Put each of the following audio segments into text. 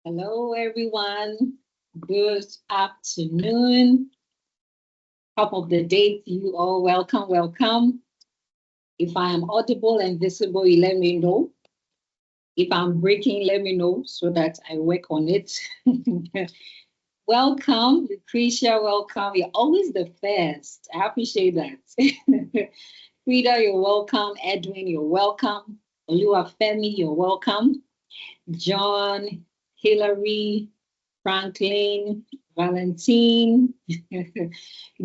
Hello, everyone. Good afternoon. Top of the day to you all. Welcome, welcome. If I am audible and visible, you let me know. If I'm breaking, let me know so that I work on it. Welcome, Lucretia. Welcome. You're always the first. I appreciate that. Frida, you're welcome. Edwin, you're welcome. Oluwafemi, you're welcome. John, Hillary, Franklin, Valentine.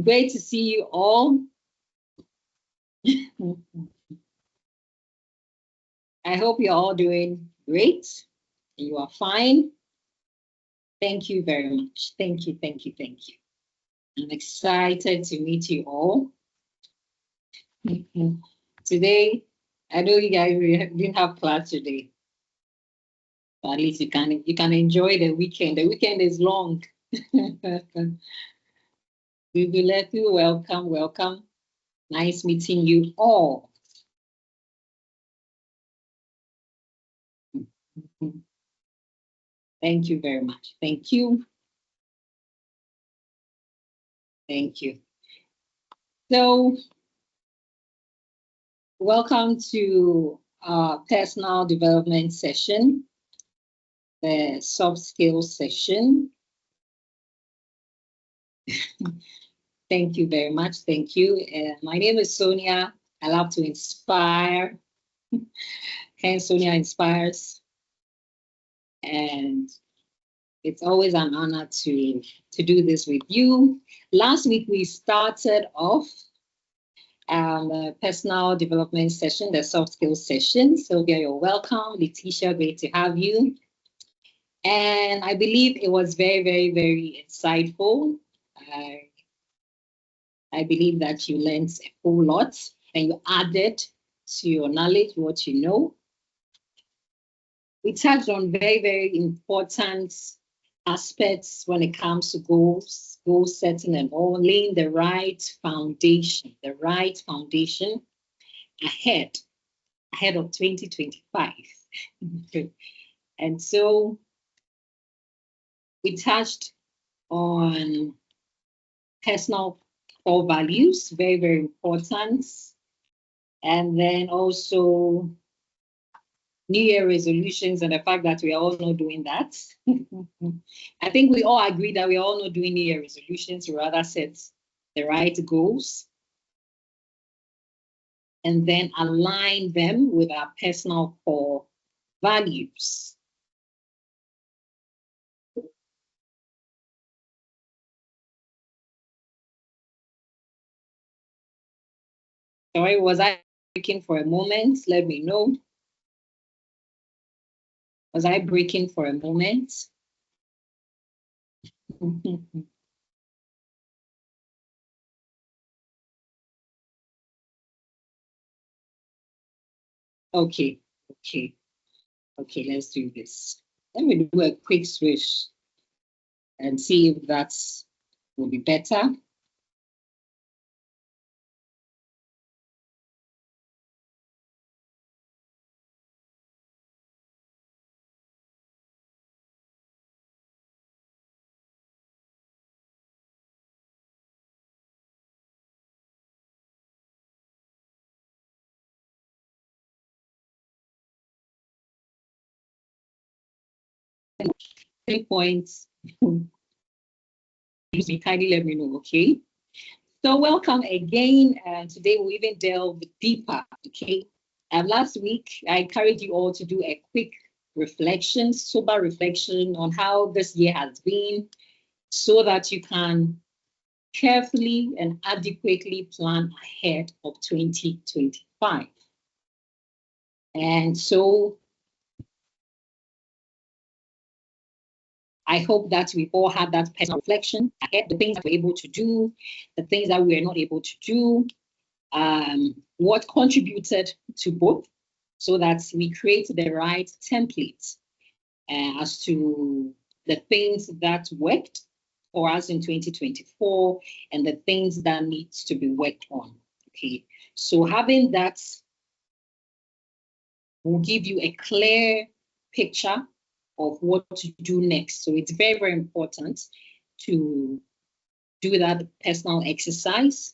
Great to see you all. I hope you're all doing great. You are fine. Thank you very much. Thank you, thank you, thank you. I'm excited to meet you all. Today, I know you guys didn't have class today, but at least you can enjoy the weekend. The weekend is long. Viviletu, welcome, welcome. Nice meeting you all. Thank you very much. Thank you. Thank you. So, welcome to our personal development session, the soft skills session. Thank you very much. Thank you. My name is Sonia. I love to inspire. Hence, Sonia Inspires. And it's always an honor to do this with you. Last week, we started off the personal development session, the soft skills session. Sylvia, you're welcome. Letitia, great to have you. And I believe it was very, very, very insightful. I believe that you learned a whole lot and you added to your knowledge what you know. We touched on very, very important aspects when it comes to goals, goal setting and all, laying the right foundation ahead of 2025. And so we touched on personal core values, very, very important. And then also New Year resolutions and the fact that we are all not doing that. I think we all agree that we are all not doing New Year resolutions, we rather set the right goals and then align them with our personal core values. Sorry, was I breaking for a moment? Let me know. Was I breaking for a moment? Okay, let's do this. Let me do a quick switch and see if that will be better. Points. Kindly let me know, okay? So welcome again, and today we'll even delve deeper, okay? Last week, I encouraged you all to do a quick reflection, sober reflection on how this year has been so that you can carefully and adequately plan ahead of 2025. And so I hope that we all had that personal reflection ahead, the things that we're able to do, the things that we're not able to do, what contributed to both, so that we create the right template as to the things that worked for us in 2024 and the things that needs to be worked on. Okay, so having that will give you a clear picture of what to do next. So it's very, very important to do that personal exercise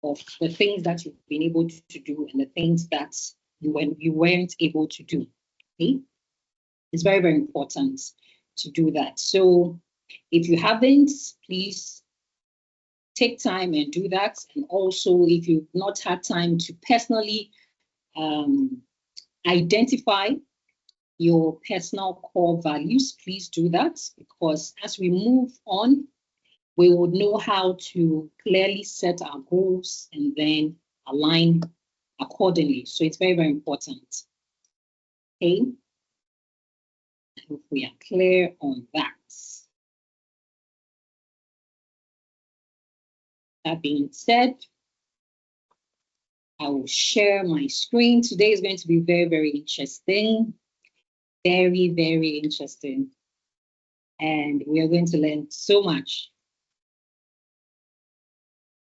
of the things that you've been able to do and the things that you weren't able to do. Okay? It's very, very important to do that. So if you haven't, please take time and do that. And also, if you've not had time to personally identify your personal core values, please do that, because as we move on, we will know how to clearly set our goals and then align accordingly. So it's very, very important. Okay. I hope we are clear on that. That being said, I will share my screen. Today is going to be very, very interesting. Very, very interesting. And we are going to learn so much.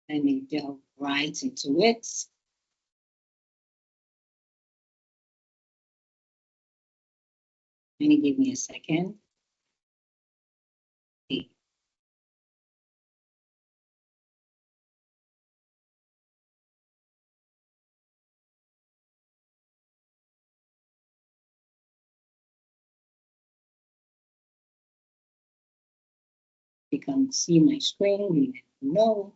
Let me delve right into it. Can you give me a second? Okay. You can see my screen, you let me know.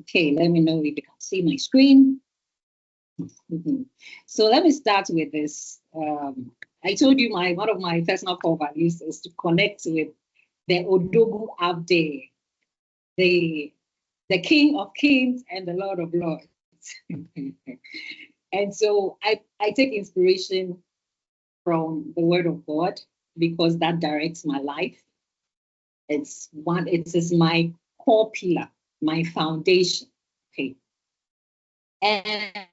Okay, let me know if you can see my screen. So let me start with this. I told you one of my personal core values is to connect with the Odogu out there, the King of Kings and the Lord of Lords. And so I take inspiration from the Word of God because that directs my life. It is my core pillar, my foundation. Okay. And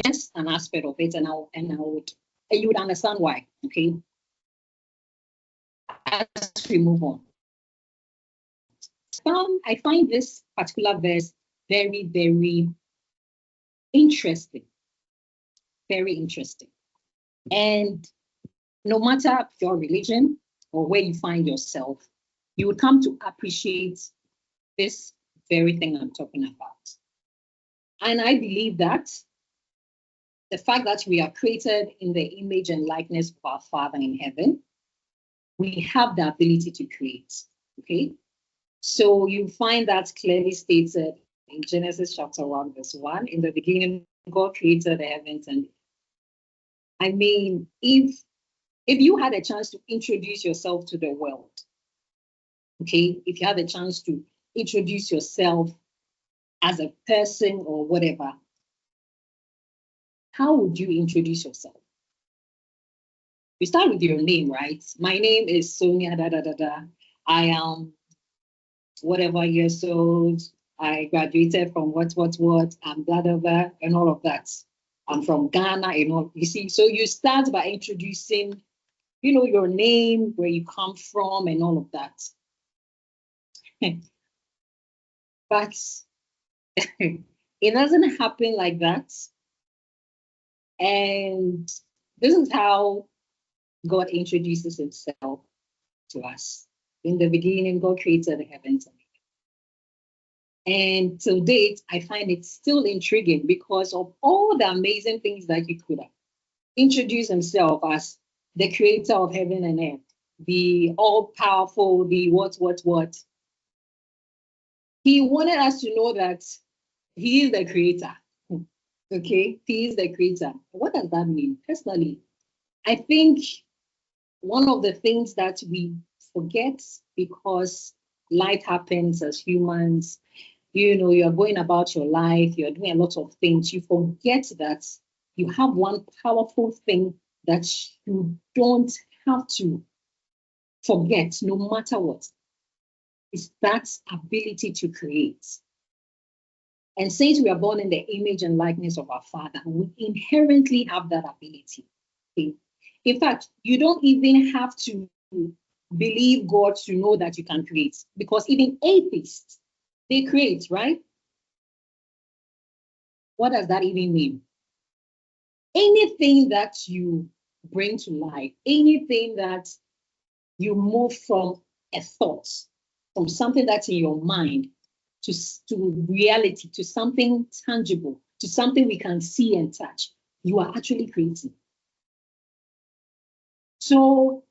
just an aspect of it, and you would understand why. Okay. As we move on. I find this particular verse very, very interesting. Very interesting. And no matter your religion or where you find yourself, you would come to appreciate this very thing I'm talking about. And I believe that the fact that we are created in the image and likeness of our Father in heaven, we have the ability to create. Okay. So you find that clearly stated in Genesis chapter 1, verse 1. In the beginning, God created the heavens and I mean, if you had a chance to introduce yourself to the world, okay, if you had a chance to introduce yourself as a person or whatever, how would you introduce yourself? You start with your name, right? My name is Sonia, da da da da. I am whatever years old. I graduated from what, and blah, blah, blah, and all of that. I'm from Ghana, and all. You see, so you start by introducing, your name, where you come from, and all of that. But it doesn't happen like that. And this is how God introduces himself to us. In the beginning, God created the heavens and earth. And to date, I find it still intriguing because of all the amazing things that he could have introduced himself as the creator of heaven and earth, the all-powerful, the what. He wanted us to know that he is the creator. Okay, he is the creator. What does that mean? Personally, I think one of the things that we forget because life happens as humans, you're going about your life, you're doing a lot of things, you forget that you have one powerful thing that you don't have to forget no matter what. It's that ability to create. And since we are born in the image and likeness of our Father, we inherently have that ability. Okay? In fact, you don't even have to believe God to know that you can create, because even atheists, they create, right? What does that even mean? Anything that you bring to life, anything that you move from a thought, from something that's in your mind to reality, to something tangible, to something we can see and touch, you are actually creating. So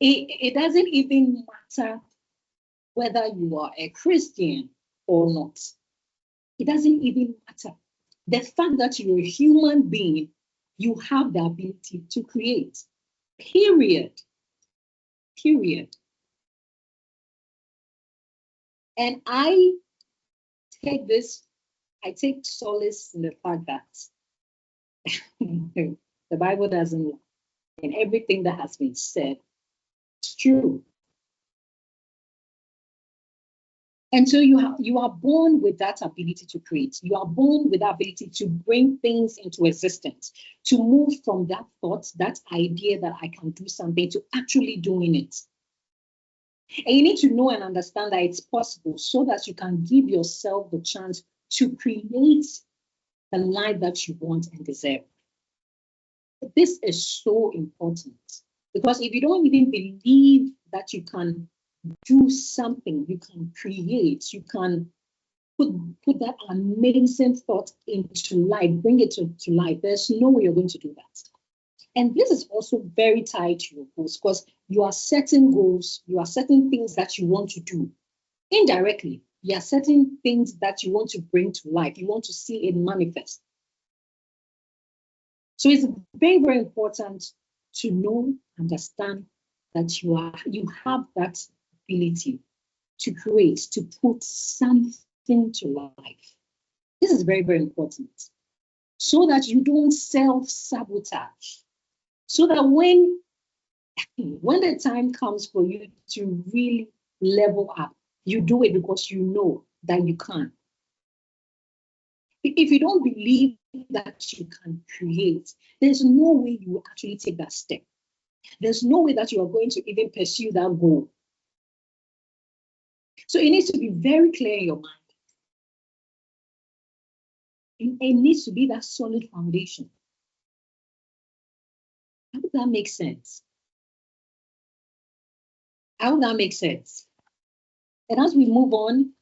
it doesn't even matter whether you are a Christian or not. It doesn't even matter. The fact that you're a human being, you have the ability to create. Period. Period. And I take solace in the fact that the Bible doesn't lie, and everything that has been said is true. And so you are born with that ability to create. You are born with that ability to bring things into existence, to move from that thought, that idea that I can do something, to actually doing it. And you need to know and understand that it's possible so that you can give yourself the chance to create the life that you want and deserve. This is so important, because if you don't even believe that you can do something, you can create, you can put that amazing thought into life, bring it to life, there's no way you're going to do that. And this is also very tied to your goals, because you are setting goals, you are setting things that you want to do. Indirectly, you are setting things that you want to bring to life, you want to see it manifest. So it's very, very important to know, understand that you have that ability to create, to put something to life. This is very, very important, so that you don't self-sabotage. So that when the time comes for you to really level up, you do it because you know that you can. If you don't believe that you can create, there's no way you will actually take that step. There's no way that you are going to even pursue that goal. So it needs to be very clear in your mind. It needs to be that solid foundation. I hope that makes sense. I hope that makes sense. And as we move on,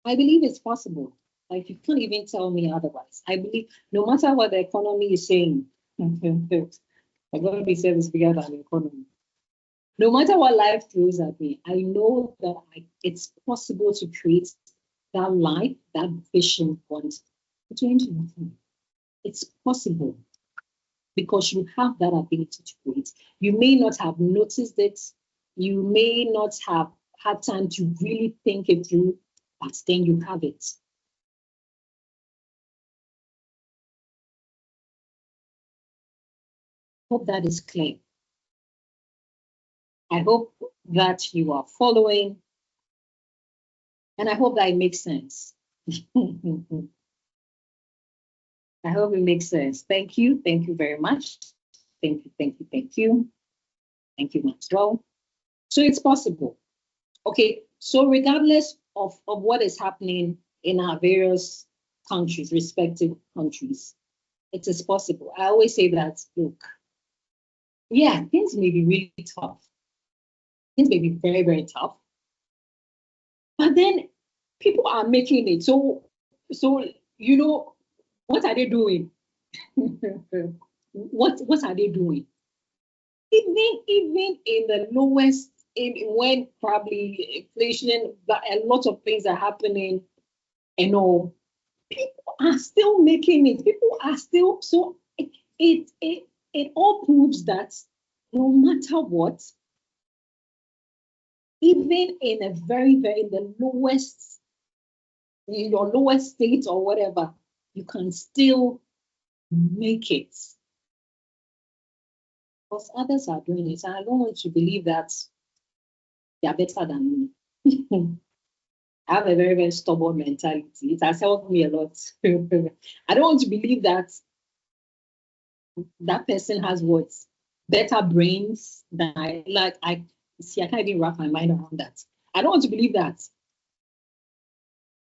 I believe it's possible. Like, you can't even tell me otherwise. I believe no matter what the economy is saying, I'm going to be service bigger than the economy. No matter what life throws at me, I know that it's possible to create that life, that vision want to change anything. It's possible because you have that ability to create. You may not have noticed it. You may not have had time to really think it through, but then you have it. Hope that is clear. I hope that you are following, and I hope that it makes sense. I hope it makes sense. Thank you. Thank you very much. Thank you, thank you, thank you. Thank you, Maxwell. So it's possible. Okay, so regardless of what is happening in our various countries, respective countries, it is possible. I always say that, look, yeah, things may be really tough. Things may be very, very tough. But then people are making it. So you know, what are they doing? What are they doing? Even in the lowest, when probably inflation, but a lot of things are happening and all, people are still making it. People are still, so it all proves that no matter what, even in a very, very, in the lowest, in your lowest state or whatever, you can still make it. Because others are doing it. And I don't want to believe that they are better than me. I have a very, very stubborn mentality. It has helped me a lot. I don't want to believe that that person has what better brains than I like. I see, I can't even wrap my mind around that. I don't want to believe that.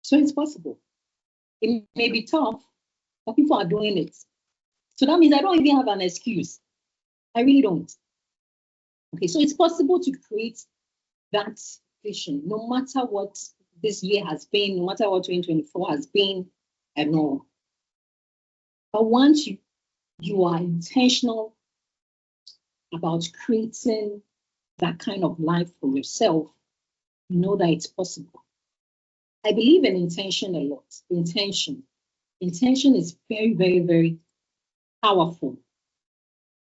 So it's possible. It may be tough, but people are doing it. So that means I don't even have an excuse. I really don't. Okay, so it's possible to create that vision, no matter what this year has been, no matter what 2024 has been, and all. But once you are intentional about creating that kind of life for yourself, you know that it's possible. I believe in intention a lot. Intention is very, very, very powerful.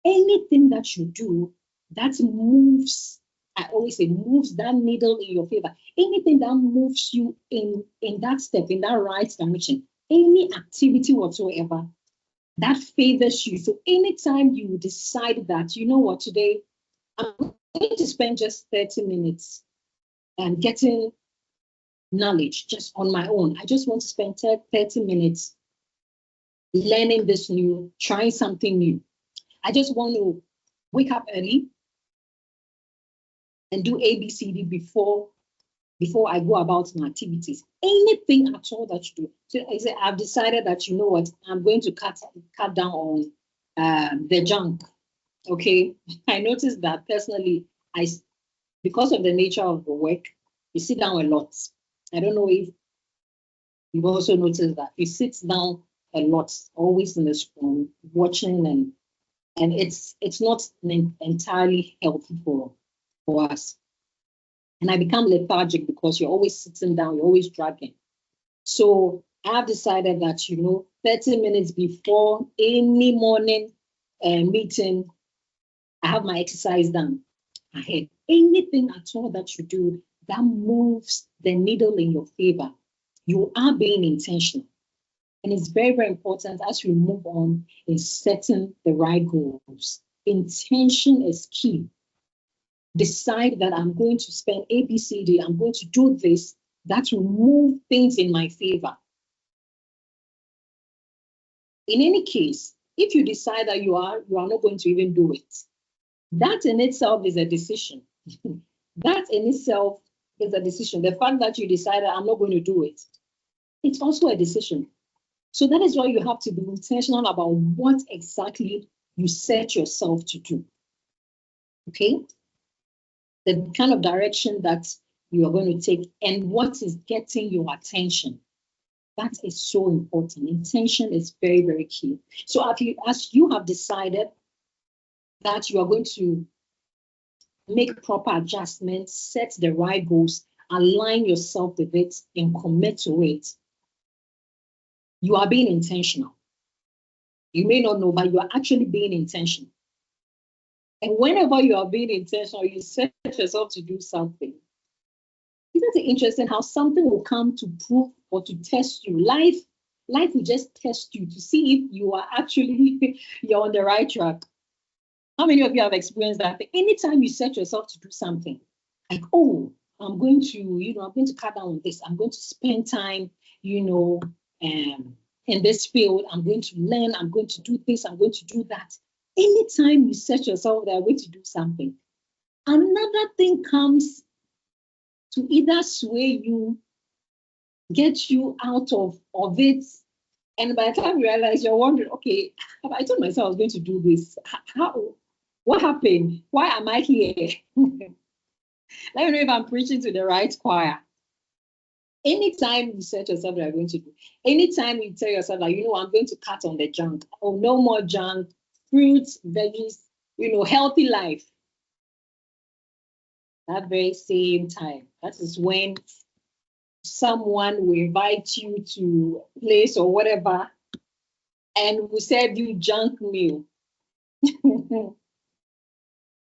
Anything that you do that moves, I always say, moves that needle in your favor. Anything that moves you in that step, in that right direction, any activity whatsoever that favors you. So anytime you decide that, you know what, today I'm going to spend just 30 minutes and getting knowledge just on my own. I just want to spend 30 minutes learning this new, trying something new. I just want to wake up early and do ABCD before I go about my activities. Anything at all that you do. So I say, I've decided that, you know what, I'm going to cut down on the junk. Okay. I noticed that personally, because of the nature of the work, you sit down a lot. I don't know if you've also noticed that you sit down a lot, always in the screen, watching, and it's not entirely healthy for us. And I become lethargic because you're always sitting down, you're always dragging. So I've decided that, 30 minutes before any morning meeting, I have my exercise done ahead. Anything at all that you do that moves the needle in your favor, you are being intentional. And it's very, very important as we move on in setting the right goals. Intention is key. Decide that I'm going to spend ABCD, I'm going to do this, that will move things in my favor. In any case, if you decide that you are not going to even do it, that in itself is a decision. That in itself is a decision. The fact that you decided I'm not going to do it, it's also a decision. So that is why you have to be intentional about what exactly you set yourself to do. Okay? The kind of direction that you are going to take and what is getting your attention. That is so important. Intention is very, very key. So as you have decided that you are going to make proper adjustments, set the right goals, align yourself with it, and commit to it, you are being intentional. You may not know, but you are actually being intentional. And whenever you are being intentional, you set yourself to do something. Isn't it interesting how something will come to prove or to test you? Life will just test you to see if you are actually you're on the right track. How many of you have experienced that? Anytime you set yourself to do something, like, oh, I'm going to cut down on this. I'm going to spend time, in this field. I'm going to learn. I'm going to do this. I'm going to do that. Anytime you set yourself that way to do something, another thing comes to either sway you, get you out of it. And by the time you realize, you're wondering, okay, I told myself I was going to do this. What happened? Why am I here? Let me know if I'm preaching to the right choir. Anytime you set yourself that you're going to do, anytime you tell yourself that, I'm going to cut on the junk, or no more junk, fruits, veggies, healthy life. That very same time, that is when someone will invite you to a place or whatever and will serve you junk meal.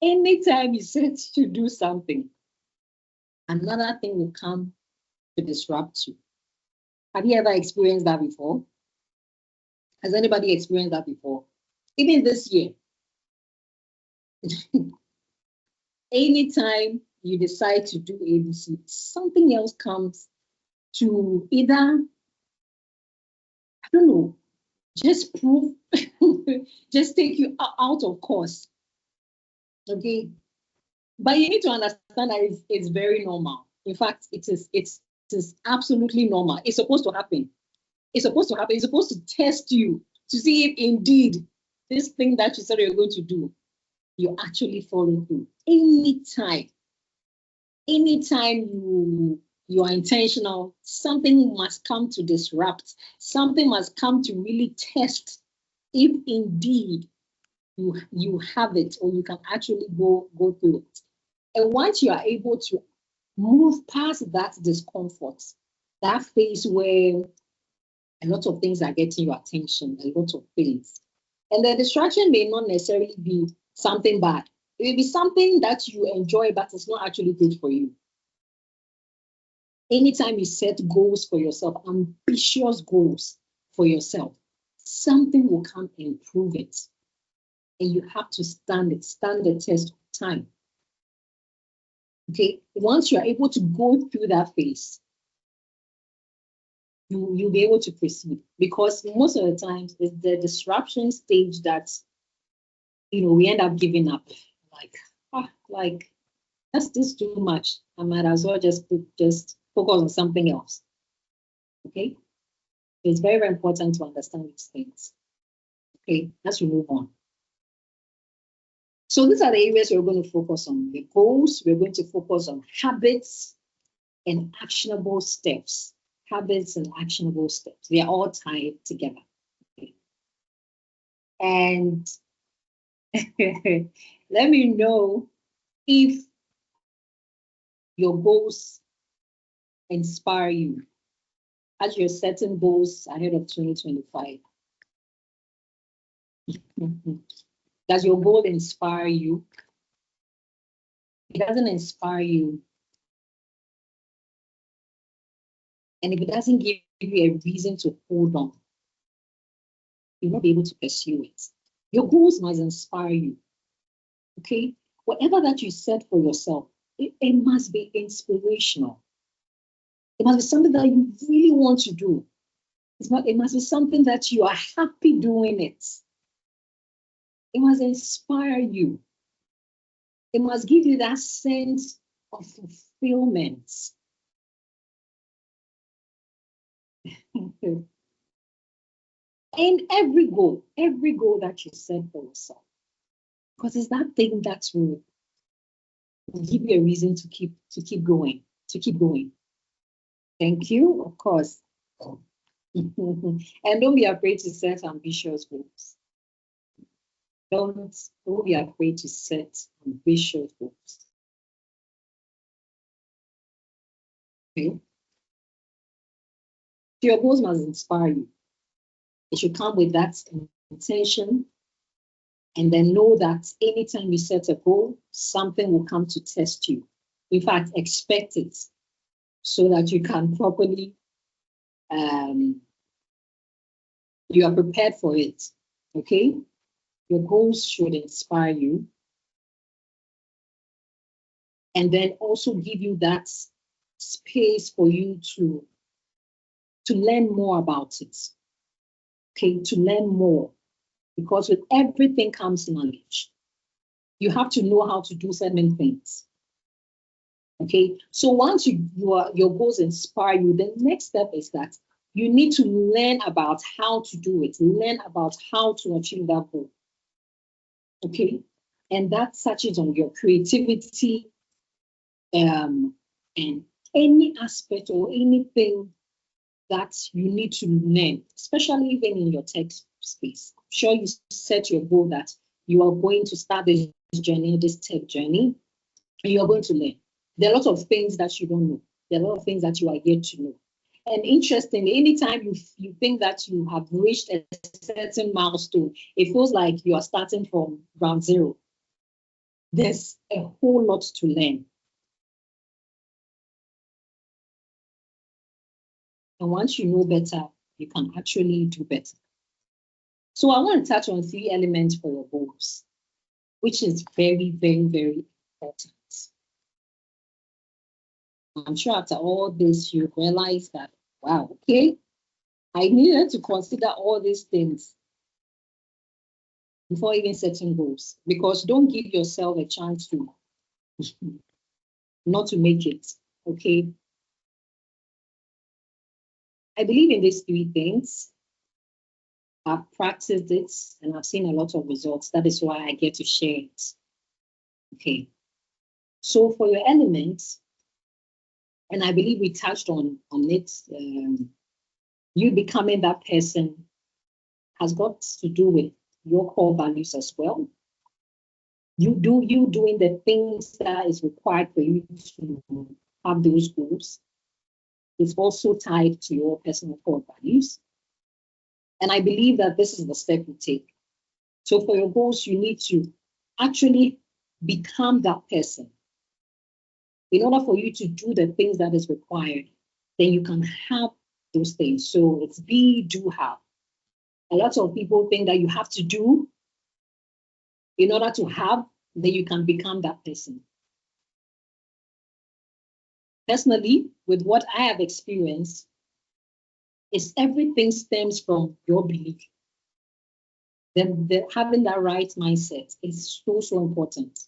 Anytime you set to do something, another thing will come to disrupt you. Have you ever experienced that before? Has anybody experienced that before? Even this year. Anytime you decide to do ABC, something else comes to either, I don't know, just prove, just take you out of course. Okay. But you need to understand that it's very normal. In fact, it is absolutely normal. It's supposed to happen. It's supposed to happen. It's supposed to test you to see if indeed this thing that you said you're going to do, you actually follow through. Anytime you are intentional, something must come to disrupt. Something must come to really test if indeed you have it, or you can actually go through it. And once you are able to move past that discomfort, that phase where a lot of things are getting your attention, a lot of things. And the distraction may not necessarily be something bad. It may be something that you enjoy, but it's not actually good for you. Anytime you set goals for yourself, ambitious goals for yourself, something will come and prove it. And you have to stand the test of time. Okay, once you are able to go through that phase, you'll be able to proceed, because most of the times it's the disruption stage that we end up giving up. Like that's just too much. I might as well just focus on something else. Okay, it's very, very important to understand these things. Okay, let's move on. So these are the areas we're going to focus on. The goals, we're going to focus on habits and actionable steps. Habits and actionable steps. They are all tied together. Okay. And let me know if your goals inspire you as you're setting goals ahead of 2025. Does your goal inspire you? If it doesn't inspire you, and if it doesn't give you a reason to hold on, you'll not be able to pursue it. Your goals must inspire you. Okay? Whatever that you set for yourself, it must be inspirational. It must be something that you really want to do. It must be something that you are happy doing it. It must inspire you. It must give you that sense of fulfillment. And every goal that you set for yourself, because it's that thing that will give you a reason to keep going, Thank you, of course. And don't be afraid to set ambitious goals. Don't be afraid to set ambitious goals. Okay? Your goals must inspire you. It should come with that intention, and then know that anytime you set a goal, something will come to test you. In fact, expect it so that you can properly, you are prepared for it. Okay? Your goals should inspire you, and then also give you that space for you to learn more about it. Okay, to learn more, because with everything comes knowledge. You have to know how to do certain things. Okay, so once your goals inspire you, the next step is that you need to learn about how to do it, learn about how to achieve that goal. Okay, and that touches on your creativity, and any aspect or anything that you need to learn, especially even in your tech space. I'm sure you set your goal that you are going to start this journey, this tech journey, and you're going to learn. There are a lot of things that you don't know. There are a lot of things that you are yet to know. And interestingly, anytime you think that you have reached a certain milestone, it feels like you are starting from ground zero. There's a whole lot to learn. And once you know better, you can actually do better. So I want to touch on 3 elements for your goals, which is very, very, very important. I'm sure after all this, you realize that, wow, okay, I needed to consider all these things before even setting goals, because don't give yourself a chance to not to make it, okay? I believe in these three things. I've practiced it and I've seen a lot of results. That is why I get to share it, okay? So for your elements, and I believe we touched on it, you becoming that person has got to do with your core values as well. You doing the things that is required for you to have those goals is also tied to your personal core values. And I believe that this is the step you take. So for your goals, you need to actually become that person. In order for you to do the things that is required, then you can have those things. So it's be, do, have. A lot of people think that you have to do in order to have, then you can become that person. Personally, with what I have experienced, is everything stems from your belief. Then having that right mindset is so, so important.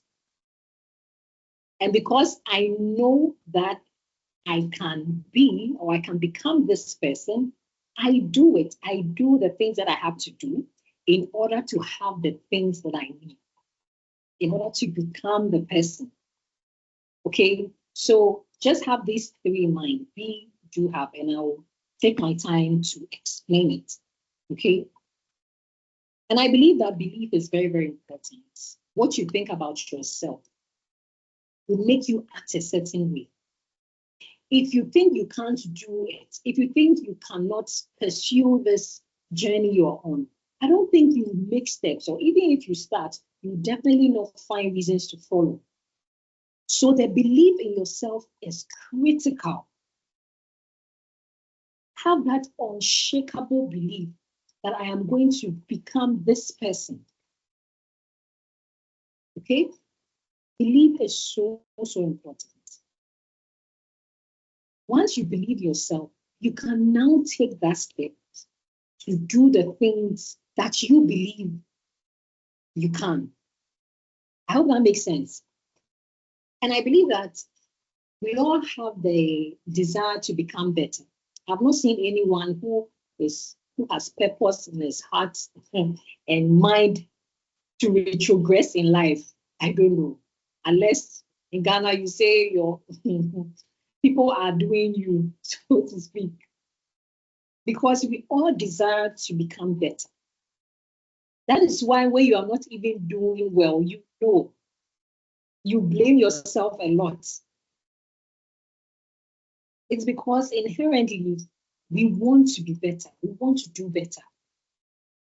And because I know that I can be or I can become this person, I do it. I do the things that I have to do in order to have the things that I need, in order to become the person. Okay, so just have these three in mind: be, do, have, and I'll take my time to explain it. Okay, and I believe that belief is very, very important. What you think about yourself will make you act a certain way. If you think you can't do it, if you think you cannot pursue this journey you're on, I don't think you make steps, or even if you start, you definitely not find reasons to follow. So the belief in yourself is critical. Have that unshakable belief that I am going to become this person. Okay? Belief is so, so important. Once you believe yourself, you can now take that step to do the things that you believe you can. I hope that makes sense. And I believe that we all have the desire to become better. I've not seen anyone who has purpose in his heart and mind to retrogress in life. I don't know. Unless in Ghana you say your people are doing you, so to speak. Because we all desire to become better. That is why when you are not even doing well, you know, you blame yourself a lot. It's because inherently we want to be better. We want to do better.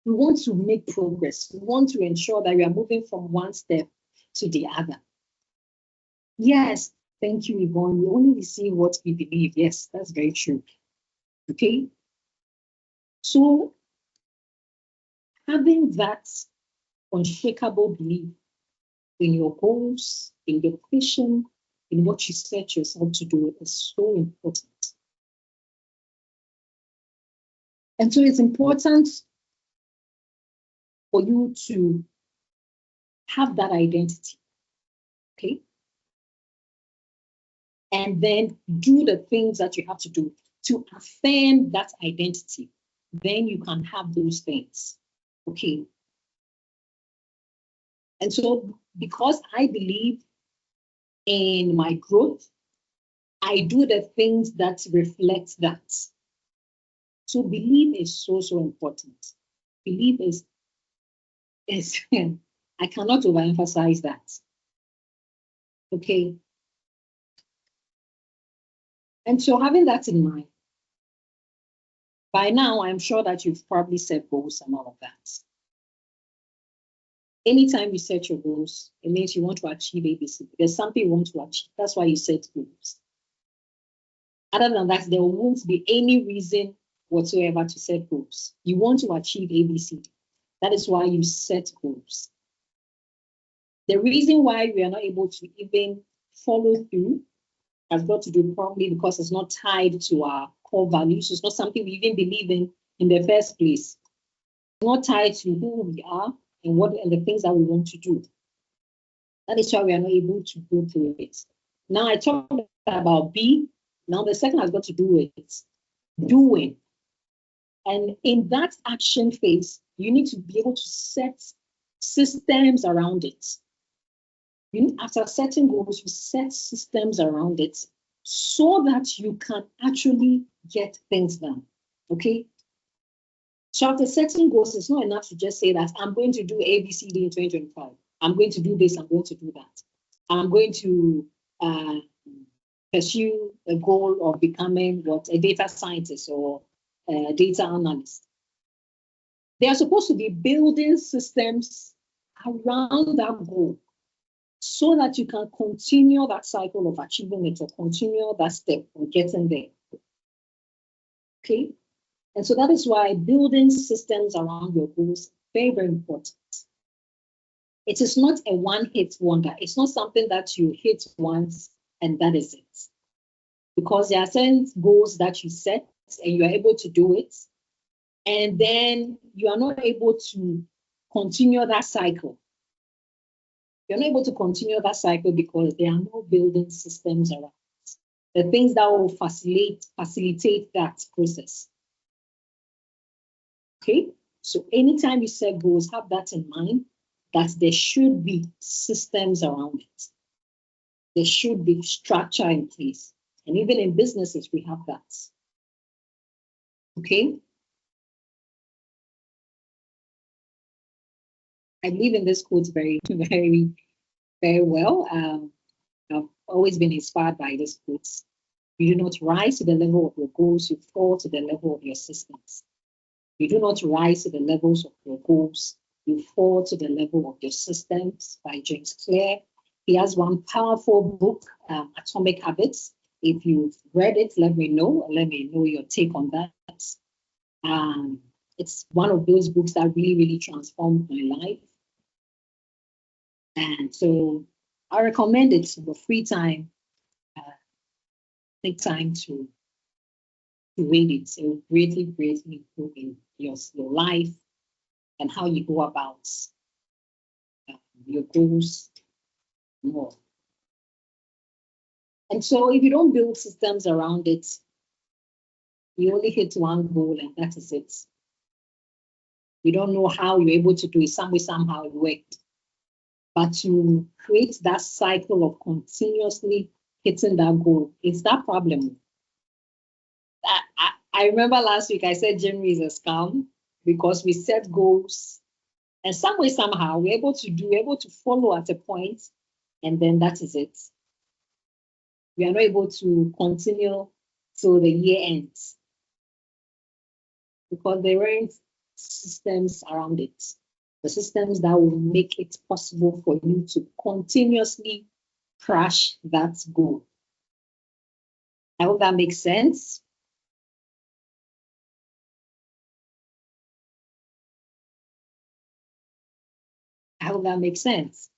We want to make progress. We want to ensure that we are moving from one step to the other. Yes, thank you, Yvonne. We only receive what we believe. Yes, that's very true. Okay. So having that unshakable belief in your goals, in your vision, in what you set yourself to do is so important. And so it's important for you to have that identity, okay? And then do the things that you have to do to affirm that identity. Then you can have those things, okay? And so because I believe in my growth, I do the things that reflect that. So belief is so, so important. Belief is I cannot overemphasize that. Okay. And so having that in mind, by now, I'm sure that you've probably set goals and all of that. Anytime you set your goals, it means you want to achieve ABC. There's something you want to achieve. That's why you set goals. Other than that, there won't be any reason whatsoever to set goals. You want to achieve ABC. That is why you set goals. The reason why we are not able to even follow through has got to do probably because it's not tied to our core values. It's not something we even believe in the first place. It's not tied to who we are and the things that we want to do. That is why we are not able to go through it. Now I talked about B. Now the second has got to do with doing. And in that action phase, you need to be able to set systems around it. After setting goals, you set systems around it so that you can actually get things done. Okay? So after setting goals, it's not enough to just say that I'm going to do A, B, C, D in 2025. I'm going to do this, I'm going to do that. I'm going to pursue a goal of becoming a data scientist or a data analyst. They are supposed to be building systems around that goal so that you can continue that cycle of achieving it or continue that step of getting there. Okay? And so that is why building systems around your goals is very, very important. It is not a one-hit wonder. It's not something that you hit once and that is it. Because there are certain goals that you set and you are able to do it, and then you are not able to continue that cycle. You're not able to continue that cycle because there are no building systems around it. The things that will facilitate that process. Okay, so anytime you set goals, have that in mind, that there should be systems around it. There should be structure in place. And even in businesses, we have that. Okay. I believe in this quote very, very, very well. I've always been inspired by this quote. You do not rise to the level of your goals, you fall to the level of your systems. You do not rise to the levels of your goals, you fall to the level of your systems, by James Clear. He has one powerful book, Atomic Habits. If you've read it, let me know. Let me know your take on that. It's one of those books that really, really transformed my life. And so I recommend it for free time. Take time to read it. It will greatly, greatly improve in your life and how you go about your goals more. And so if you don't build systems around it, you only hit one goal and that is it. You don't know how you're able to do it. Somehow it worked. But to create that cycle of continuously hitting that goal, it's that problem. I remember last week I said January is a scam because we set goals and somehow we're able to follow at a point, and then that is it. We are not able to continue till the year ends because there aren't systems around it. The systems that will make it possible for you to continuously crash that goal. I hope that makes sense. I hope that makes sense.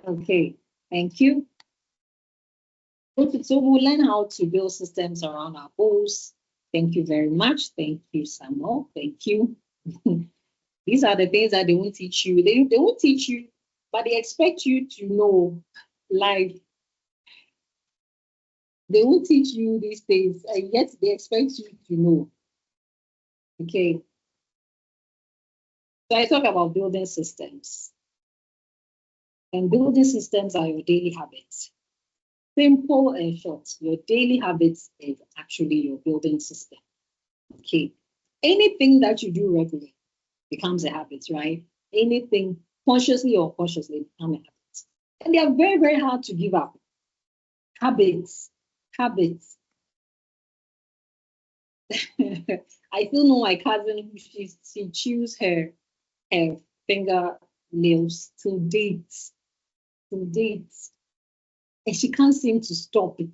Okay, thank you. So we'll learn how to build systems around our goals. Thank you very much. Thank you, Samuel. Thank you. These are the things that they won't teach you. They won't teach you, but they expect you to know life. They won't teach you these things, and yet they expect you to know. Okay. So I talk about building systems. And building systems are your daily habits. Simple and short. Your daily habits is actually your building system. Okay. Anything that you do regularly becomes a habit, right? Anything consciously or unconsciously becomes a habit. And they are very, very hard to give up. Habits. I still know my cousin, she chews her finger nails to date. And she can't seem to stop it.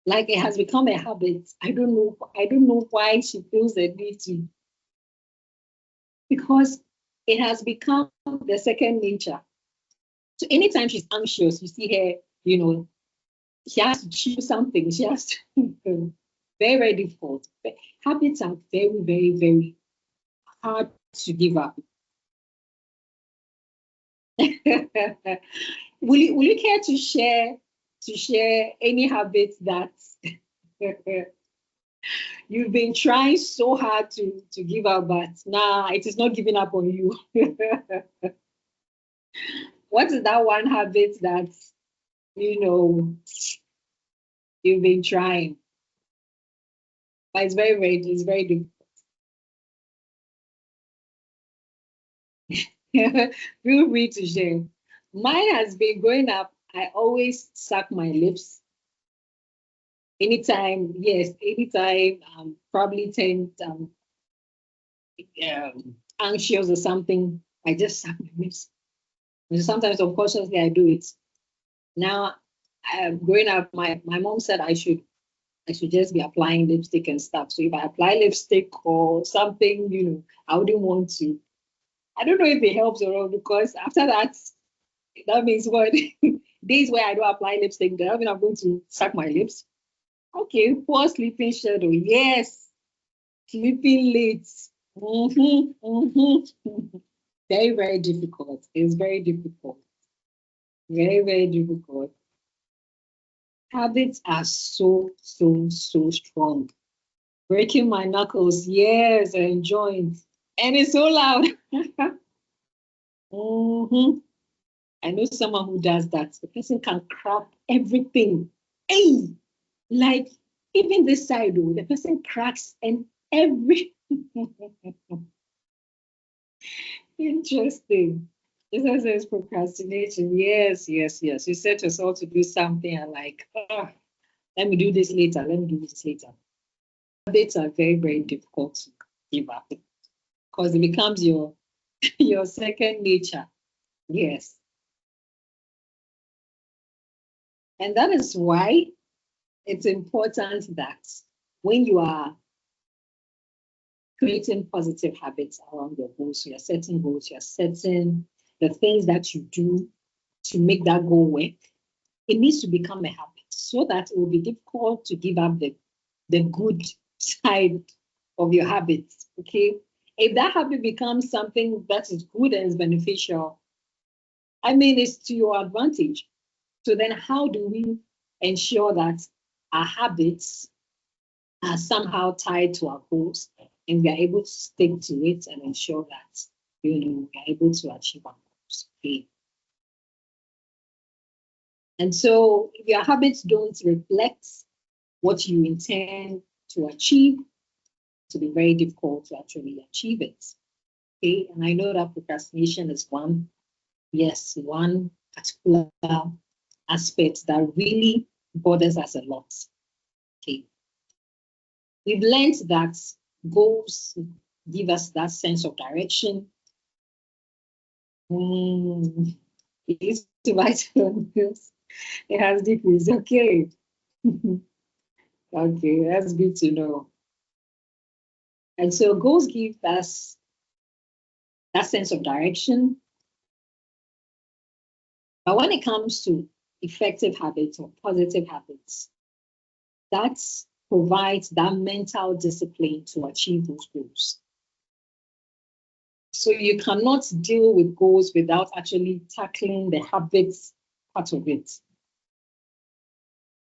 Like it has become a habit. I don't know. I don't know why she feels the need to, because it has become the second nature. So anytime she's anxious, you see her, she has to choose something. She has to, very, very difficult. Habits are very, very, very hard to give up. Will you care to share any habits that you've been trying so hard to give up, but nah, it is not giving up on you? What is that one habit that you know you've been trying, but it's very difficult? Feel free to share. Mine has been growing up. I always suck my lips. Anytime, yes, anytime probably anxious or something, I just suck my lips. And sometimes unconsciously I do it. Now, growing up, my mom said I should just be applying lipstick and stuff. So if I apply lipstick or something, I wouldn't want to. I don't know if it helps or not, because after that means what? Days where I don't apply lipstick, that means I'm going to suck my lips. Okay, poor sleeping shadow. Yes, sleeping late. Very, very difficult. It's very difficult. Very, very difficult. Habits are so, so, so strong. Breaking my knuckles, yes, and joints. And it's so loud. Mhm. I know someone who does that. The person can crack everything. Hey, like even this side, though, the person cracks and every. Interesting. This says procrastination. Yes, yes, yes. You set yourself to do something and like, let me do this later. Let me do this later. Habits are very, very difficult to give up because it becomes your second nature. Yes. And that is why it's important that when you are creating positive habits around your goals, you're setting goals, you're setting the things that you do to make that goal work, it needs to become a habit so that it will be difficult to give up the good side of your habits. Okay. If that habit becomes something that is good and is beneficial, I mean, it's to your advantage. So then, how do we ensure that our habits are somehow tied to our goals and we are able to stick to it and ensure that we are able to achieve our goals? Okay. And so, if your habits don't reflect what you intend to achieve, to be very difficult to actually achieve it. Okay, and I know that procrastination is one particular aspect that really bothers us a lot. Okay, we've learned that goals give us that sense of direction. It is to write on this. It has decreased. Okay. Okay, that's good to know. And so goals give us that sense of direction. But when it comes to effective habits or positive habits, that provides that mental discipline to achieve those goals. So you cannot deal with goals without actually tackling the habits part of it.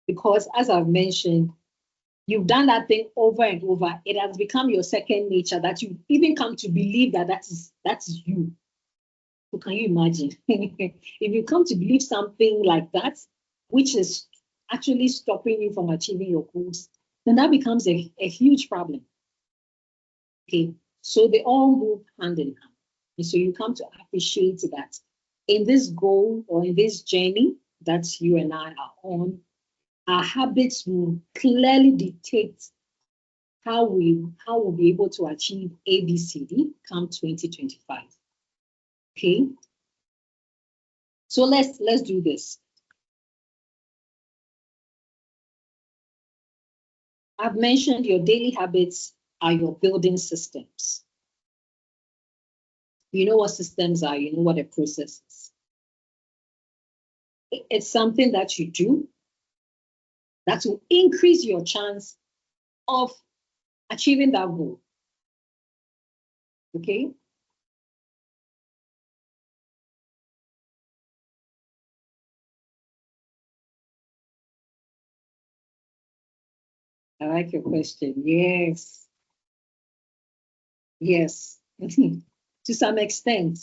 Because as I've mentioned, you've done that thing over and over. It has become your second nature that you even come to believe that is you. So can you imagine? If you come to believe something like that, which is actually stopping you from achieving your goals, then that becomes a huge problem. Okay, so they all move hand in hand. And so you come to appreciate that in this goal or in this journey that you and I are on, our habits will clearly dictate how we'll be able to achieve ABCD come 2025. Okay, so let's do this. I've mentioned your daily habits are your building systems. You know what systems are, you know what a process is. It's something that you do that will increase your chance of achieving that goal. Okay? I like your question. Yes. Yes. To some extent.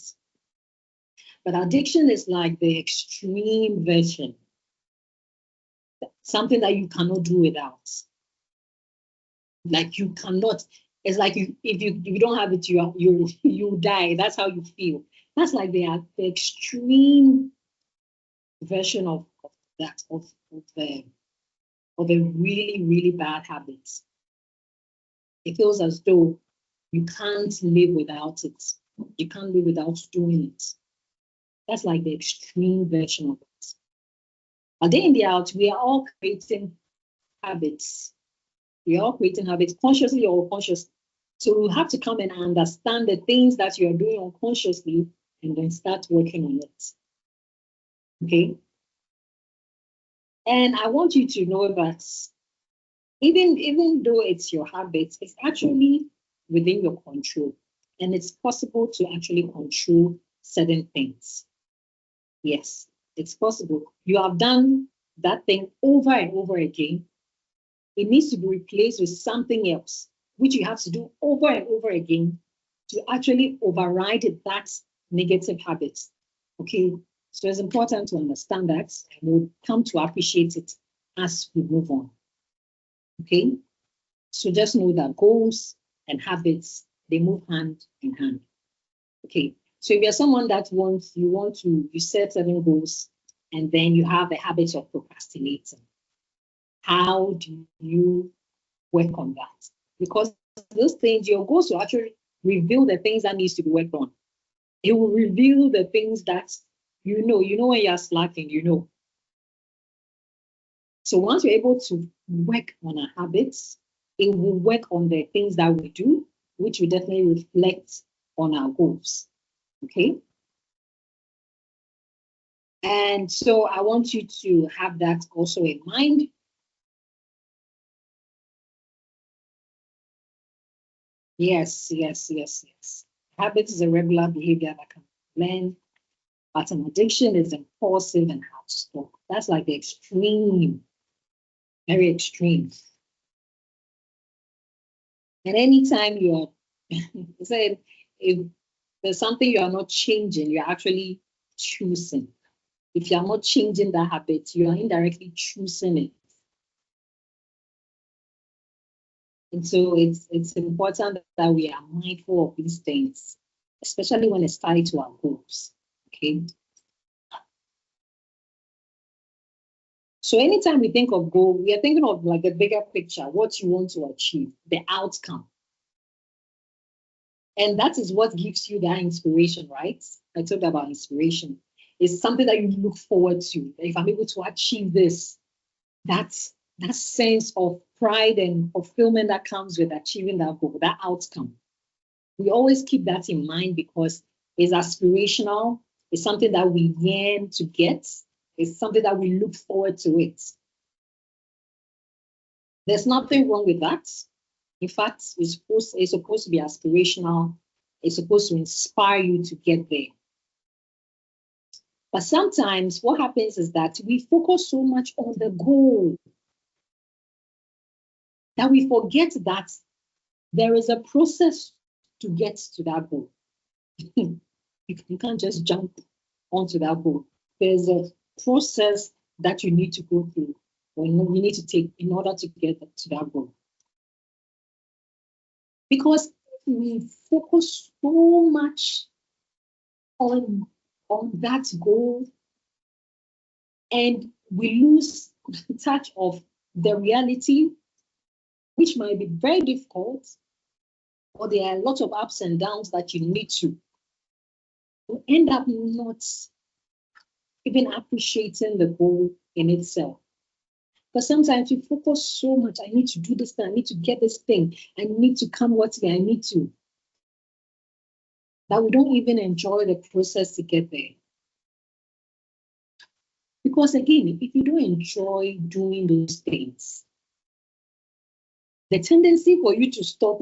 But addiction is like the extreme version, something that you cannot do without. Like you cannot. It's like if you don't have it, you die. That's how you feel. That's like the extreme version of that of a really really bad habit. It feels as though you can't live without it. You can't live without doing it. That's like the extreme version of it. But day in day out, we are all creating habits. We are all creating habits, consciously or unconsciously. So we have to come and understand the things that you are doing unconsciously and then start working on it. Okay? And I want you to know that even though it's your habit, it's actually within your control. And it's possible to actually control certain things. Yes, it's possible. You have done that thing over and over again. It needs to be replaced with something else, which you have to do over and over again to actually override that negative habit. Okay, so it's important to understand that, and we'll come to appreciate it as we move on. Okay, so just know that goals and habits, they move hand in hand. Okay, so if you're someone that you set certain goals and then you have a habit of procrastinating, how do you work on that? Because those things, your goals will actually reveal the things that needs to be worked on. It will reveal the things that you know when you're slacking, you know. So once we're able to work on our habits, it will work on the things that we do, which will definitely reflect on our goals. Okay. And so I want you to have that also in mind. Yes. Habit is a regular behavior that can be learned, but an addiction is impulsive and hard to stop. That's like the extreme, very extreme. And anytime you're saying if there's something you are not changing, you're actually choosing. If you are not changing that habit, you are indirectly choosing it. And so it's important that we are mindful of these things, especially when it's tied to our goals. Okay. So anytime we think of goal, we are thinking of like the bigger picture, what you want to achieve, the outcome. And that is what gives you that inspiration, right? I talked about inspiration. It's something that you look forward to. If I'm able to achieve this, that's that sense of pride and fulfillment that comes with achieving that goal, that outcome. We always keep that in mind because it's aspirational. It's something that we yearn to get. It's something that we look forward to it. There's nothing wrong with that. In fact, it's supposed to be aspirational. It's supposed to inspire you to get there. But sometimes what happens is that we focus so much on the goal that we forget that there is a process to get to that goal. You can't just jump onto that goal. There's a process that you need to go through or you need to take in order to get to that goal. Because we focus so much on that goal and we lose touch of the reality, which might be very difficult, or there are a lot of ups and downs that you need to end up not even appreciating the goal in itself. But sometimes we focus so much. I need to do this thing. I need to get this thing. I need to come what way I need to. That we don't even enjoy the process to get there. Because again, if you don't enjoy doing those things, the tendency for you to stop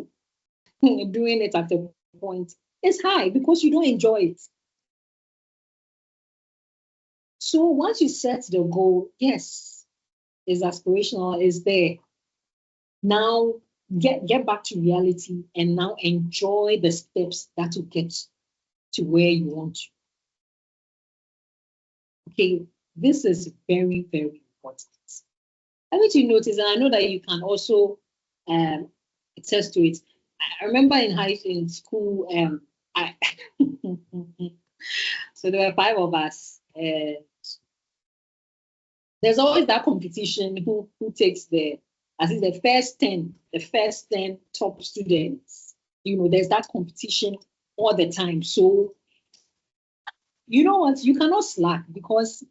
doing it at a point is high because you don't enjoy it. So once you set the goal, yes, it's aspirational, it's there. Now get back to reality and now enjoy the steps that will get to where you want to. Okay, this is very, very important. I want you to notice, and I know that you can also attest to it. I remember in school, I so there were 5 of us. There's always that competition who takes the first 10 top students. There's that competition all the time. So you know what? You cannot slack because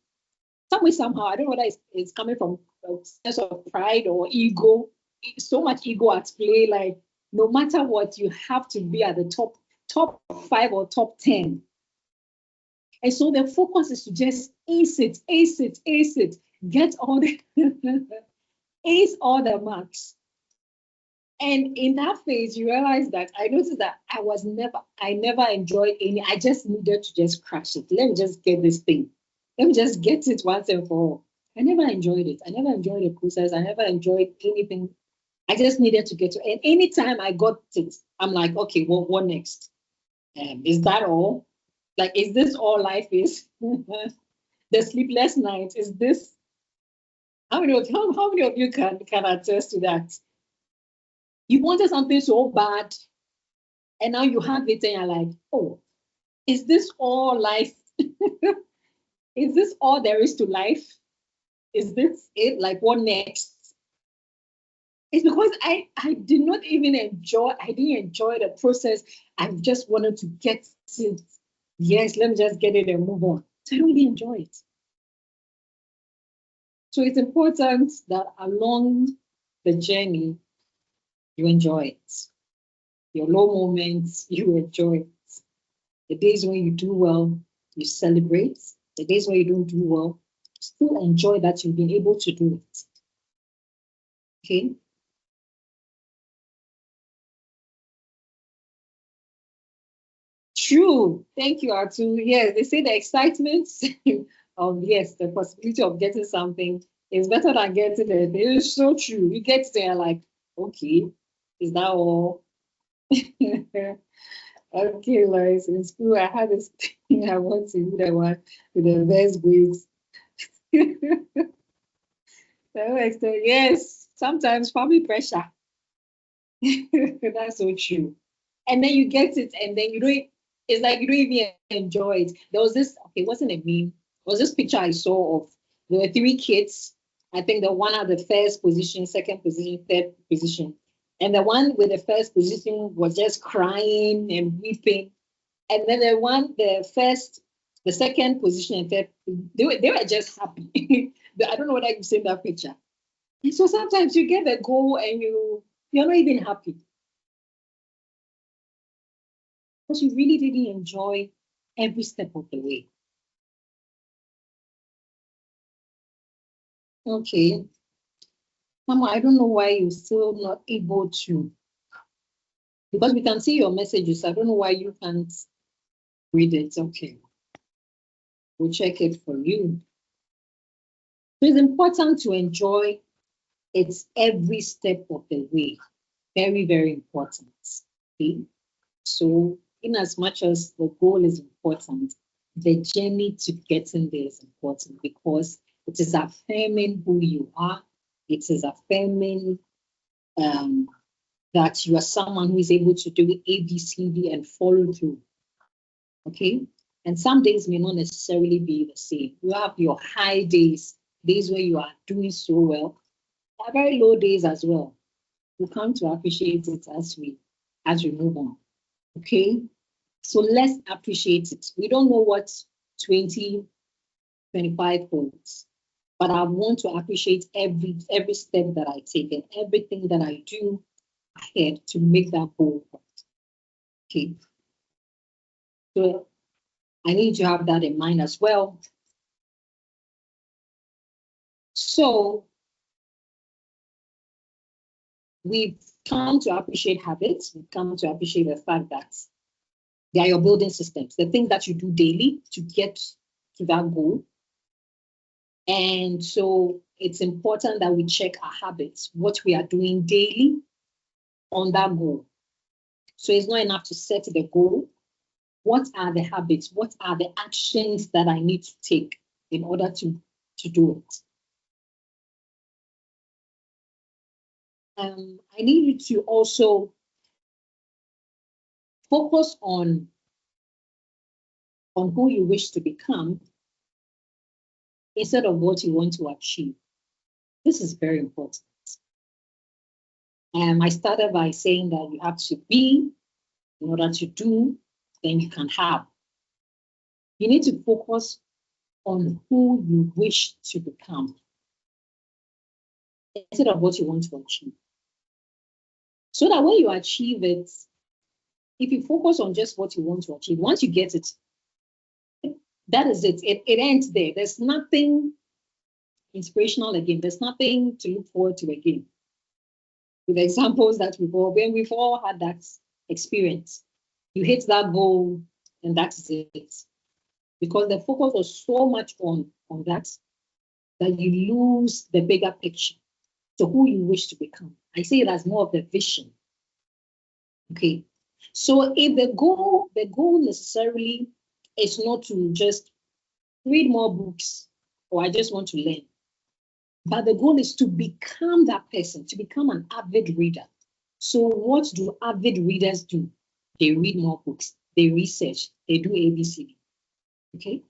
somehow, I don't know whether it's coming from a sense of pride or ego. So much ego at play. Like no matter what, you have to be at the top 5 or top 10. And so the focus is to just ace it, get all the ace all the marks. And in that phase, you realize that I noticed that I never enjoyed any. I just needed to just crash it. Let me just get this thing. Let me just get it once and for all. I never enjoyed it. I never enjoyed the process. I never enjoyed anything. I just needed to get to it. And anytime I got it, I'm like, okay, well, what next? Is that all? Like, is this all life is? The sleepless nights, is this? How many of you can attest to that? You wanted something so bad, and now you have it, and you're like, oh, is this all life? Is this all there is to life? Is this it? Like, what next? It's because I did not even enjoy, I didn't enjoy the process. I just wanted to get it. Yes, let me just get it and move on. So I don't really enjoy it. So it's important that along the journey, you enjoy it. Your low moments, you enjoy it. The days when you do well, you celebrate. The days when you don't do well, still enjoy that you've been able to do it. Okay? True. Thank you, Artu. Yes, they say the excitement of, yes, the possibility of getting something is better than getting it. It is so true. You get there like, okay, is that all? Okay, Lois, in school, I had this thing I want to be the one with the best grades. Yes, sometimes family pressure. That's so true. And then you get it, and then it's like you don't even enjoy it. There was this, okay, it wasn't a meme. It was this picture I saw of, there were 3 kids. I think the one had the first position, second position, third position. And the one with the first position was just crying and weeping. And then the second position and third, they were just happy. I don't know whether you've seen that picture. And so sometimes you get the goal and you're not even happy. Because you really didn't enjoy every step of the way. Okay. Mama, I don't know why you're still not able to, because we can see your messages. I don't know why you can't read it. Okay. We'll check it for you. So it's important to enjoy it every step of the way. Very, very important. Okay. So in as much as the goal is important, the journey to getting there is important because it is affirming who you are. It is affirming that you are someone who is able to do A, B, C, D and follow through. Okay? And some days may not necessarily be the same. You have your high days, days where you are doing so well. There are very low days as well. We come to appreciate it as we move on. Okay? So let's appreciate it. We don't know what 2025 holds. but I want to appreciate every step that I take and everything that I do ahead to make that goal. Okay. So I need to have that in mind as well. So we've come to appreciate habits. We've come to appreciate the fact that they are your building systems, the things that you do daily to get to that goal. And so it's important that we check our habits, what we are doing daily on that goal. So it's not enough to set the goal. What are the habits? What are the actions that I need to take in order to do it? I need you to also focus on who you wish to become instead of what you want to achieve. This is very important. I started by saying that you have to be in order to do, then you can have. You need to focus on who you wish to become instead of what you want to achieve. So that when you achieve it, if you focus on just what you want to achieve, once you get it, that is it. It ends there. There's nothing inspirational again. There's nothing to look forward to again. With the examples that we've all had that experience. You hit that goal and that's it. Because the focus was so much on that you lose the bigger picture. So who you wish to become. I say it as more of the vision. Okay. So if the goal necessarily is not to just read more books or I just want to learn, but the goal is to become that person, to become an avid reader. So what do avid readers do? They read more books, they research, they do ABCD. Okay.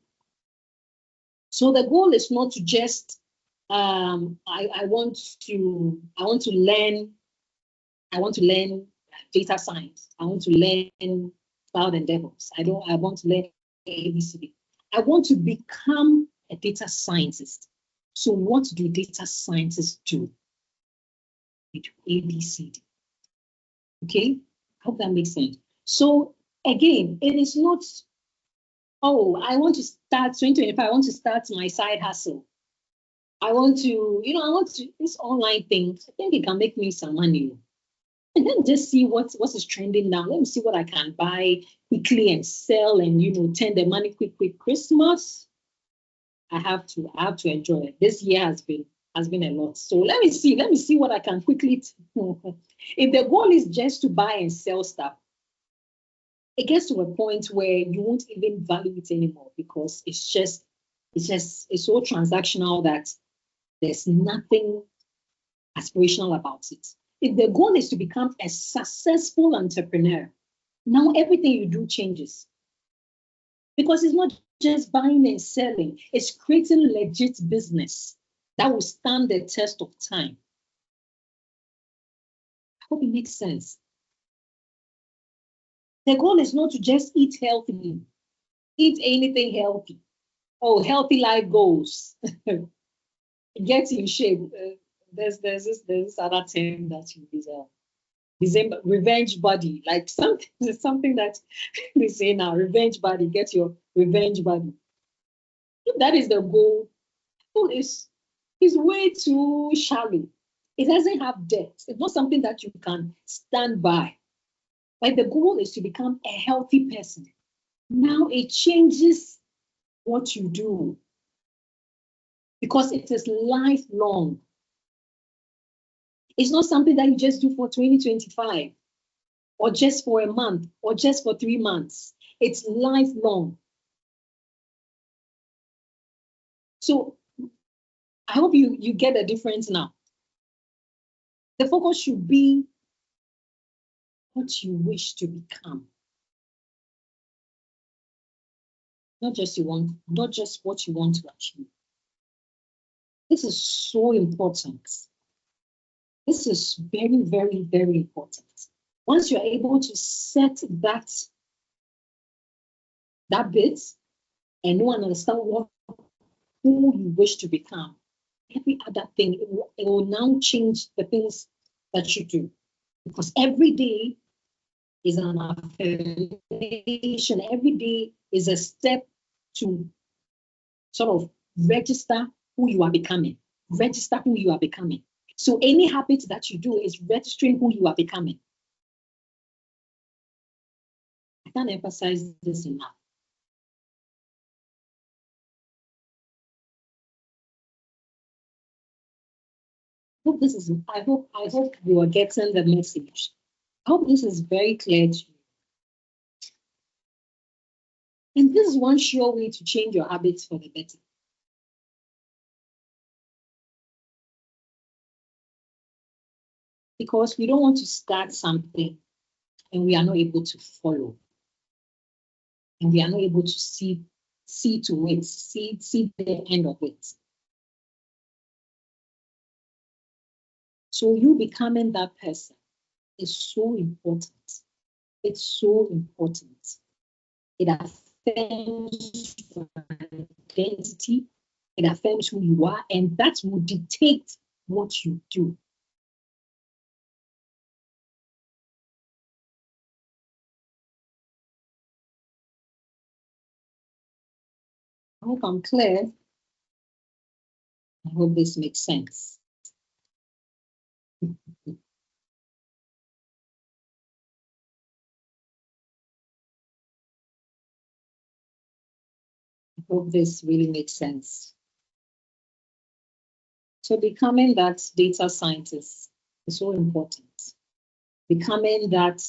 So the goal is not to just I want to learn data science. I want to learn cloud and DevOps. I want to learn ABCD. I want to become a data scientist. So what do data scientists do? They do ABCD. Okay, I hope that makes sense. So again, it is not, oh, I want to start 2025, I want to start my side hustle. I want to, this online thing, I think it can make me some money. And then just see what is trending now. Let me see what I can buy quickly and sell and, turn the money quick. Christmas, I have to enjoy it. This year has been a lot. So let me see what I can quickly. If the goal is just to buy and sell stuff, it gets to a point where you won't even value it anymore because it's so transactional that there's nothing aspirational about it. If the goal is to become a successful entrepreneur, now everything you do changes. Because it's not just buying and selling, it's creating legit business that will stand the test of time. I hope it makes sense. The goal is not to just eat healthily, eat anything healthy. Oh, healthy life goals. Get in shape. There's this other term that you use, revenge body, like something that they say now, revenge body, get your revenge body. If that is the goal, is way too shallow. It doesn't have depth. It's not something that you can stand by. Like the goal is to become a healthy person. Now it changes what you do because it is lifelong. It's not something that you just do for 2025 or just for a month or just for 3 months. It's lifelong. So I hope you get the difference now. The focus should be what you wish to become. Not just what you want to achieve. This is so important. This is very, very, very important. Once you're able to set that bit and know and understand who you wish to become, every other thing, it will now change the things that you do. Because every day is an affirmation. Every day is a step to sort of register who you are becoming. Register who you are becoming. So any habit that you do is registering who you are becoming. I can't emphasize this enough. I hope you are getting the message. I hope this is very clear to you. And this is one sure way to change your habits for the better. Because we don't want to start something and we are not able to follow. And we are not able to see to it, see the end of it. So you becoming that person is so important. It's so important. It affirms your identity. It affirms who you are, and that will dictate what you do. I hope I'm clear. I hope this makes sense. I hope this really makes sense. So becoming that data scientist is so important. Becoming that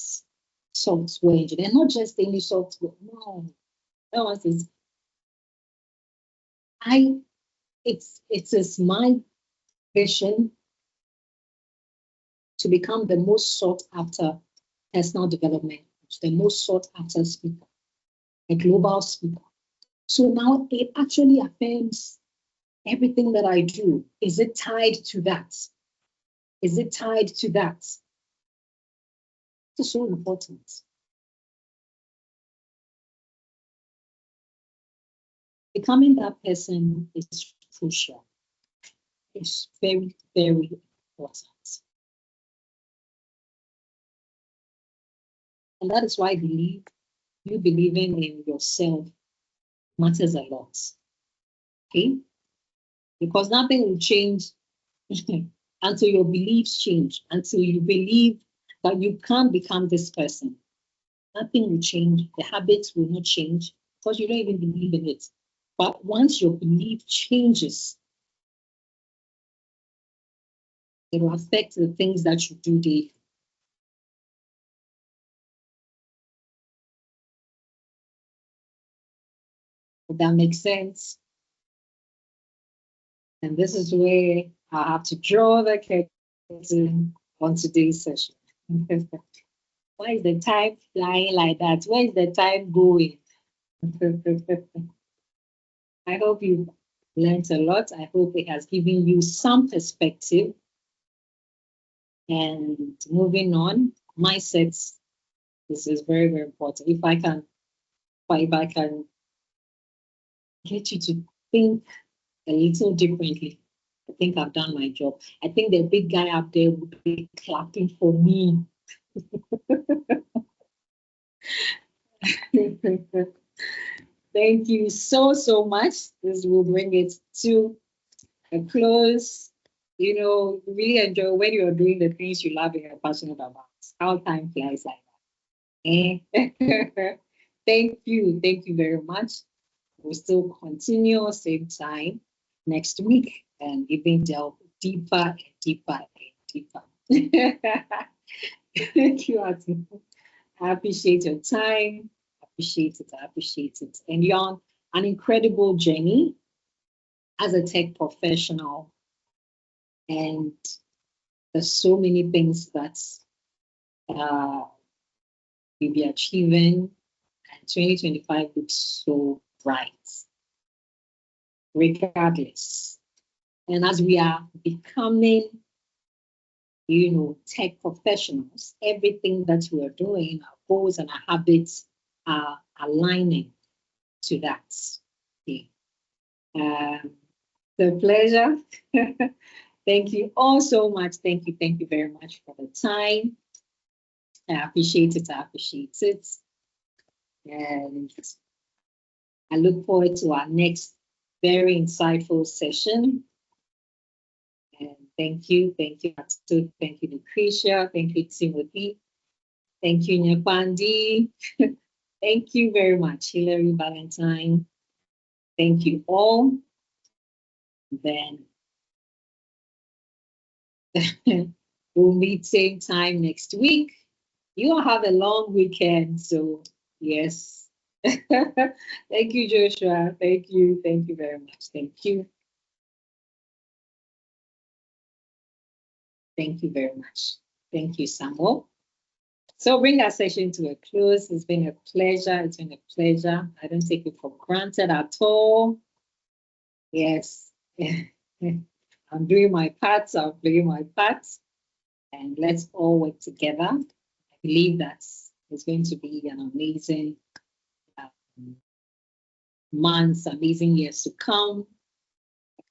software engineer, and not just any software. No, that was it. It is my vision to become the most sought after personal development, the most sought after speaker, a global speaker. So now it actually affirms everything that I do. Is it tied to that? Is it tied to that? It's so important. Becoming that person is crucial. It's very, very important. And that is why I believe you believing in yourself matters a lot. Okay? Because nothing will change until your beliefs change, until you believe that you can't become this person. Nothing will change. The habits will not change because you don't even believe in it. But once your belief changes, it will affect the things that you do daily. If that makes sense. And this is where I have to draw the curtain on today's session. Why is the time flying like that? Where is the time going? I hope you learned a lot. I hope it has given you some perspective. And moving on, mindsets. This is very, very important. If I can get you to think a little differently, I think I've done my job. I think the big guy up there would be clapping for me. Thank you so much. This will bring it to a close. You know, really enjoy when you're doing the things you love and you're passionate about. How time flies like that. Eh? Thank you. Thank you very much. We'll still continue same time next week and even delve deeper and deeper and deeper. Thank you, Ati. I appreciate your time. I appreciate it. I appreciate it. And you're on an incredible journey as a tech professional. And there's so many things that you'll be achieving. And 2025 looks so bright, regardless. And as we are becoming, tech professionals, everything that we are doing, our goals and our habits are aligning to that. Okay. The pleasure. Thank you all so much. Thank you. Thank you very much for the time. I appreciate it. I appreciate it. And I look forward to our next very insightful session. And thank you. Thank you, Atsu. Thank you, Lucretia. Thank you, Timothy. Thank you, Nyapandi. Thank you very much, Hilary Valentine. Thank you all. Then we'll meet same time next week. You all have a long weekend, so yes. Thank you, Joshua. Thank you. Thank you very much. Thank you. Thank you very much. Thank you, Samuel. So bring our session to a close. It's been a pleasure. It's been a pleasure. I don't take it for granted at all. Yes. I'm doing my part. I'm playing my part. And let's all work together. I believe that it's going to be an amazing months, amazing years to come.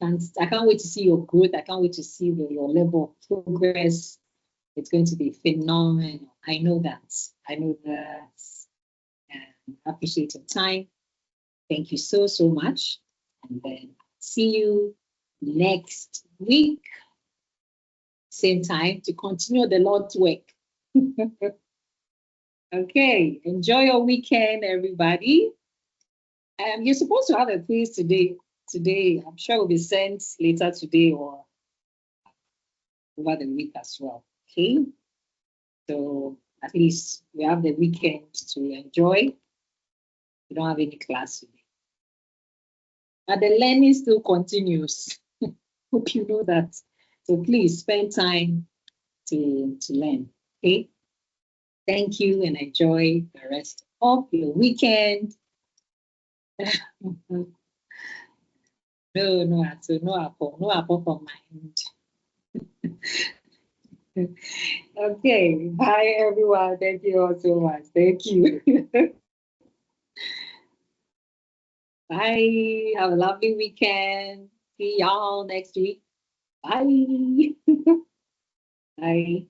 I can't wait to see your growth. I can't wait to see your level of progress. It's going to be phenomenal. I know that. I know that. And I appreciate your time. Thank you so, so much. And then see you next week. Same time to continue the Lord's work. Okay. Enjoy your weekend, everybody. You're supposed to have a quiz today. Today, I'm sure it will be sent later today or over the week as well. Okay. So at least we have the weekend to enjoy. We don't have any class today. But the learning still continues. Hope you know that. So please spend time to learn. Okay. Thank you and enjoy the rest of your weekend. No, no apple from my end. Okay, bye everyone. Thank you all so much. Thank you. Bye. Have a lovely weekend. See y'all next week. Bye. Bye.